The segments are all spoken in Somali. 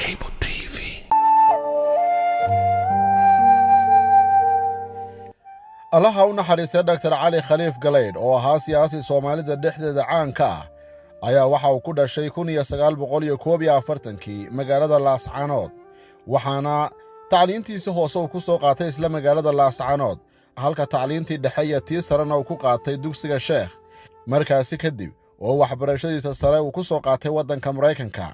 Cable TV. allaha u naxariistay Dr. Cali Khaliif Galeyd oo ahaa siyaasi Soomaalida dhexdeeda caan ka ah ayaa waxa uu ku dhashay 1941 magaalada Laascaanood waxaana tacliintiisa hoose uu ku soo qaatay isla magaalada Laascaanood halka tacliintii dhexe iyo tii sarena uu ku qaatay dugsiga Sheekh markaasi kadib oo waxbarashadiisa sare uu ku soo qaatay waddanka Mareykanka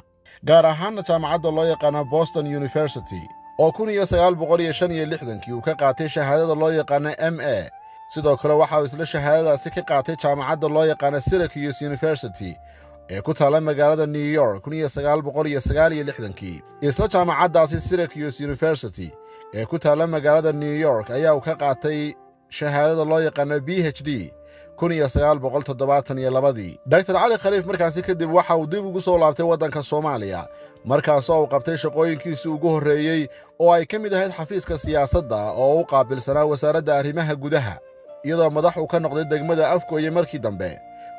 gaar ahaan jaamacadda loo yaqaan Boston University oo 1965 uu ka qaatay shahaadada loo yaqaan MA sidoo kale waxa uu isla shahaadadaasi ka qaatay jaamacadda loo yaqaan Syracuse University ee ku taala magaalada New York 1969 isla jaamacaddaasi Syracuse University ee ku taala magaalada New York ayaa uu ka qaatay shahaadada loo yaqaan PhD 1972 Dr. Cali Khaliif markaasi kadib waxa uu dib ugu soo laabtay waddanka Soomaaliya markaas oo uu qabtay shaqooyinkiisii ugu horreeyay oo ay ka mid ahayd xafiiska siyaasadda oo u qaabilsanaa wasaaradda arrimaha gudaha iyadoo madax uu ka noqday degmada Afgooye markii dambe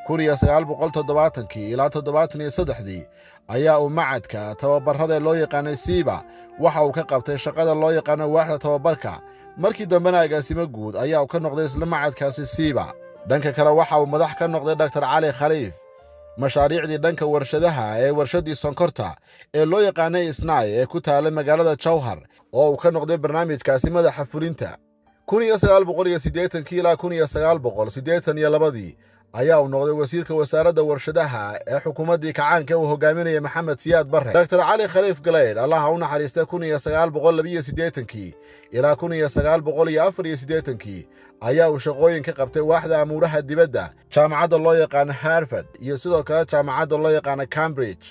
1970 ilaa 73 ayaa uu macadka tababarrada loo yaqaan Siiba waxa uu ka qabtay shaqada loo yaqaan waaxda tababarka markii dambena agaasimo guud ayaa uu ka noqday isla macadkaasi Siiba dhanka kale waxa uu madax ka noqday Dr. Cali Khaliif mashaariicdii dhanka warshadaha ee warshadii sonkorta ee loo yaqaanay Isnaay ee ku taala magaalada Jowhar oo uu ka noqday barnaamijkaasi madaxa fulinta 1980 ilaa 1982 ayaa uu noqday wasiirka wasaaradda warshadaha ee xukuumaddii kacaanka uu hogaaminayay Maxamed Siyaad Barre Dr. Cali Khaliif Galeyd allaha u naxariistay 1982 ilaa 1984 ayaa uu shaqooyin ka qabtay waaxda amuuraha dibadda jaamacadda loo yaqaan Harvard iyo sidoo kale jaamacadda loo yaqaan Cambridge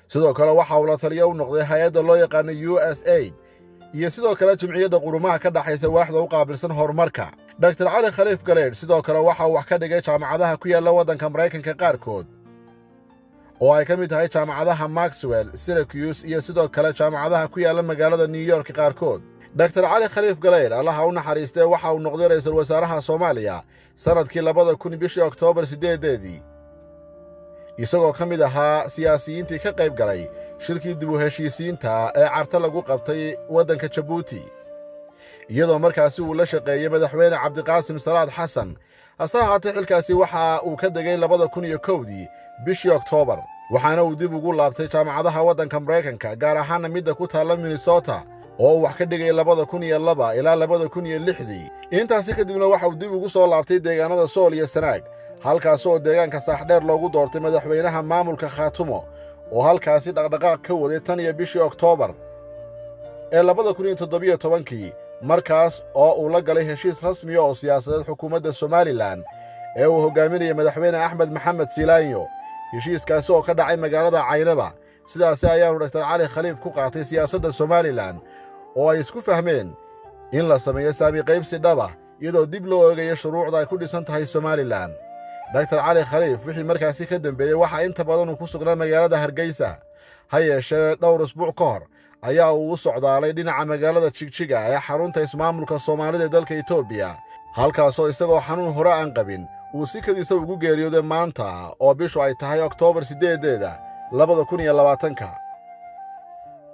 sidoo kale waxa uu la taliyo u noqday hay'adda loo yaqaan USAID iyo sidoo kale jumciyadda qurumaha ka dhaxaysa waaxda u qaabilsan horumarka Dr. Cali Khaliif Galeyd sidoo kale waxa uu wax ka dhigay jaamacadaha ku yaala waddanka Mareykanka qaarkood oo ay ka mid tahay jaamacadaha Maxwell, Syracuse iyo sidoo kale jaamacadaha ku yaala magaalada New York qaarkood Dr. Cali Khaliif Galeyd allaha u naxariistay waxa uu noqday ra'iisul wasaaraha Soomaaliya sanadkii 2000 bishii Oktoobar 8 isagoo ka mid ahaa siyaasiyiintii ka qayb galay shirkii dib u heshiisiinta ee carta lagu qabtay waddanka Djibouti iyadoo markaasi uu la shaqeeyay madaxweyne Cabdiqaasim Salaad Xasan hase ahaatee xilkaasi waxa uu ka degay 2001 bishii Oktoobar waxaana uu dib ugu laabtay jaamacadaha waddanka Mareykanka gaar ahaan midda ku taala Minnesota oo uu wax ka dhigay 2002 ilaa 2006 intaasi kadibna waxa uu dib ugu soo laabtay deegaanada Sool iyo Sanaag halkaas oo deegaanka Saaxdheer loogu doortay madaxweynaha maamulka Khaatumo oo halkaasi dhaqdhaqaaq ka waday tan iyo bishii Oktoobar ee 2017 markaas oo uu la galay heshiis rasmi ah oo siyaasadeed xukuumadda Somaliland ee uu hogaaminayay madaxweyne Axmed Maxamed Siilaanyo heshiiskaasi oo ka dhacay magaalada Caynaba sidaas ayaanu Dr. Cali Khaliif ku qaatay siyaasadda Somaliland oo ay isku fahmeen in la sameeyo saami qaybsi dhaba iyadoo dib loo eegayo shuruucda ay ku dhisan tahay Somaliland Dr. Cali Khaliif wixii markaasi ka dambeeyay waxa inta badan uu ku sugnaa magaalada Hargeysa ha yeeshee dhowr usbuuc ka hor ayaa uu u socdaalay dhinaca magaalada Jigjiga ee xarunta ismaamulka Soomaalida ee dalka Itoobiya halkaasoo isagoo xanuun hore aan qabin uu si kadisa ugu geeriyooday maanta oo bishu ay tahay Oktoobar 8 2020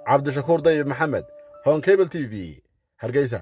Cabdishakuur Dayib Maxamed Hon Cable TV Hargeysa